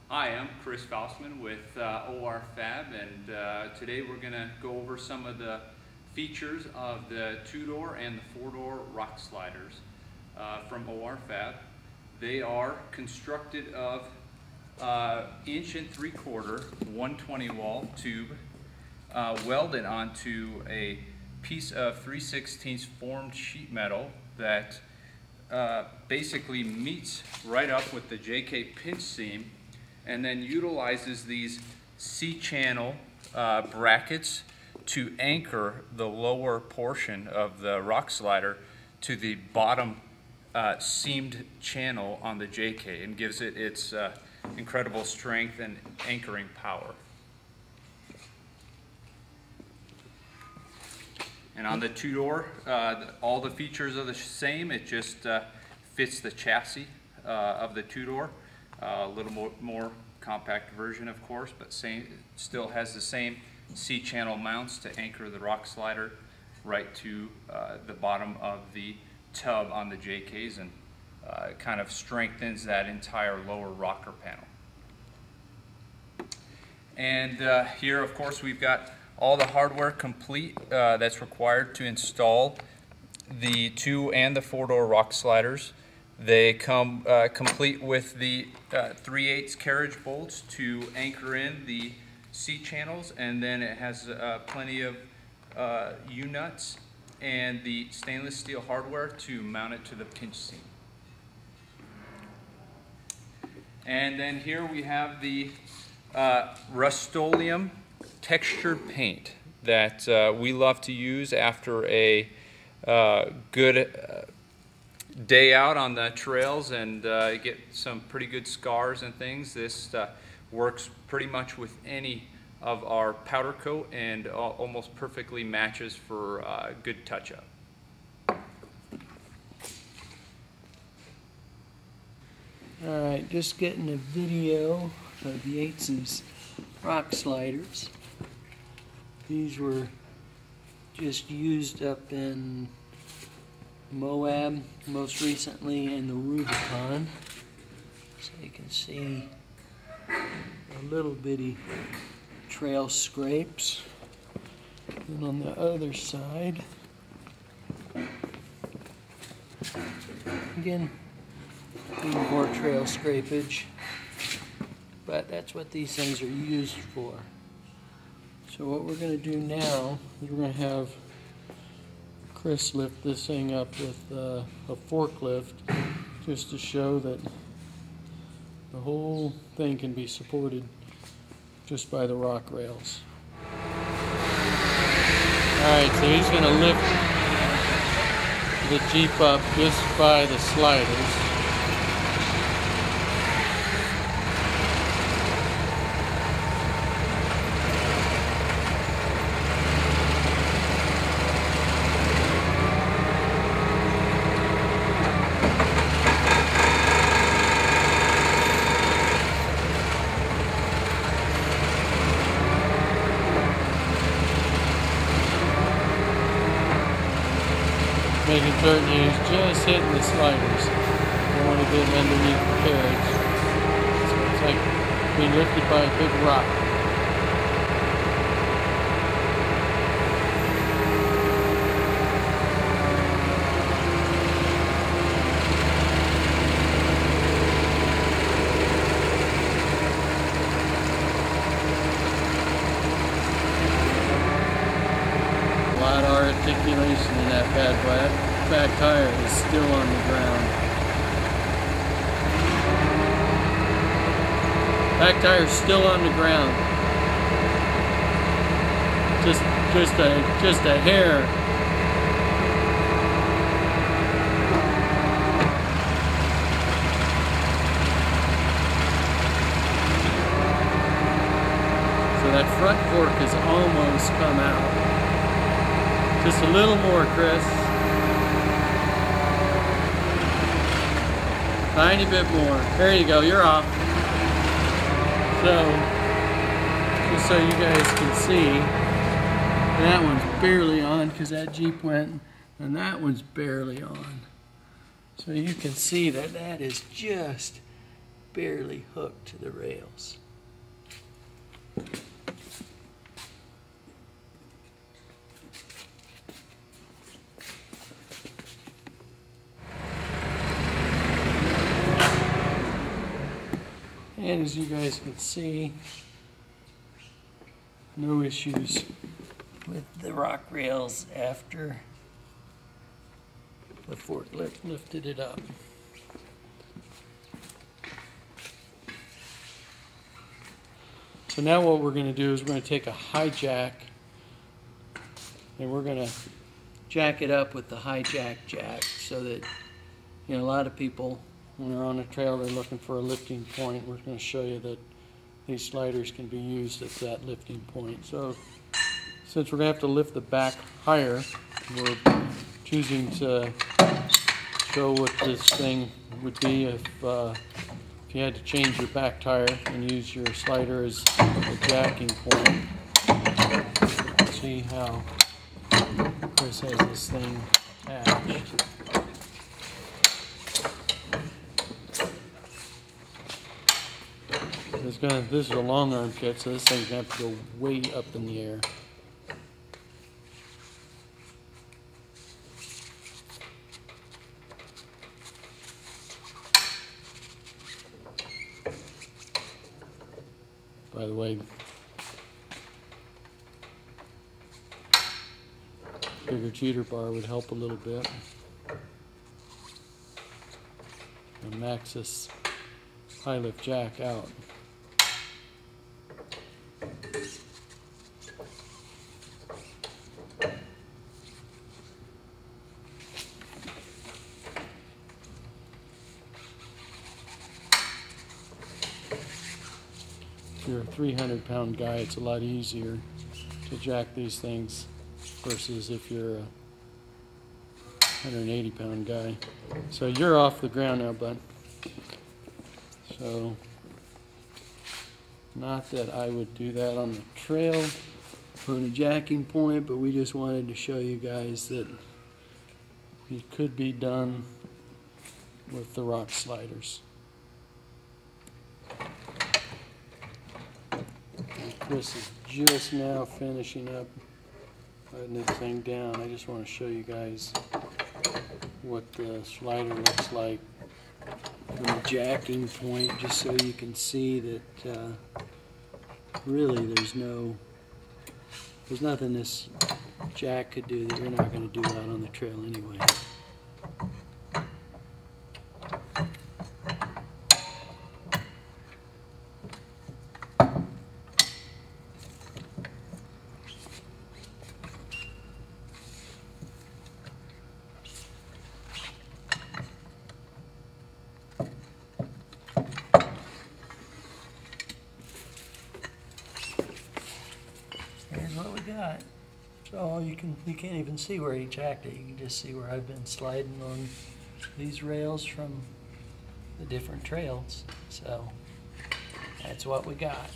Hi, I'm Chris Faustman with OR-Fab, and today we're going to go over some of the features of the 2-door and the 4-door rock sliders from OR-Fab. They are constructed of 1 3/4 120 wall tube welded onto a piece of 3/16 formed sheet metal that basically meets right up with the JK pinch seam, and then utilizes these C-channel brackets to anchor the lower portion of the rock slider to the bottom seamed channel on the JK, and gives it its incredible strength and anchoring power. And on the 2-door, all the features are the same. It just fits the chassis of the 2-door. A little more compact version, of course, but still has the same C-channel mounts to anchor the rock slider right to the bottom of the tub on the JKs, and kind of strengthens that entire lower rocker panel. And here, of course, we've got all the hardware complete that's required to install the 2 and the 4-door rock sliders. They come complete with the 3/8 carriage bolts to anchor in the C-channels, and then it has plenty of U-nuts and the stainless steel hardware to mount it to the pinch seam. And then here we have the Rust-Oleum textured paint that we love to use after a good day out on the trails and get some pretty good scars and things. This works pretty much with any of our powder coat, and almost perfectly matches for good touch-up. Alright, just getting a video of Yates's rock sliders. These were just used up in Moab, most recently in the Rubicon. So you can see a little bitty trail scrapes. And on the other side, again, more trail scrapage, but that's what these things are used for. So what we're going to do now is we're going to have Chris lift this thing up with a forklift, just to show that the whole thing can be supported just by the rock rails. Alright, so he's going to lift the Jeep up just by the sliders. Making certain he's just hitting the sliders. Don't want to get underneath the carriage. So it's like being lifted by a big rock. A lot of articulation in that bad boy. That back tire is still on the ground. Back tire's still on the ground. Just a hair. So that front fork has almost come out. Just a little more, Chris. Tiny bit more. There you go, you're off. So, just so you guys can see, that one's barely on because that Jeep went, and that one's barely on. So you can see that that is just barely hooked to the rails. And as you guys can see, no issues with the rock rails after the forklift lifted it up. So now what we're going to do is we're going to take a high jack and we're going to jack it up with the high jack so that, you know, a lot of people when they're on a trail they're looking for a lifting point. We're going to show you that these sliders can be used at that lifting point. So since we're going to have to lift the back higher, we're choosing to show what this thing would be if you had to change your back tire and use your slider as a jacking point. See how Chris has this thing attached. This is a long arm kit, so this thing's going to have to go way up in the air. By the way, bigger cheater bar would help a little bit. And max this high lift jack out. If you're a 300-pound guy, it's a lot easier to jack these things versus if you're a 180-pound guy. So you're off the ground now, bud. So, not that I would do that on the trail, put a jacking point, but we just wanted to show you guys that it could be done with the rock sliders. Chris is just now finishing up putting this thing down. I just want to show you guys what the slider looks like from the jacking point, just so you can see that really there's nothing this jack could do that you're not going to do out on the trail anyway. Here's what we got. So you can't even see where he jacked it. You can just see where I've been sliding on these rails from the different trails. So that's what we got.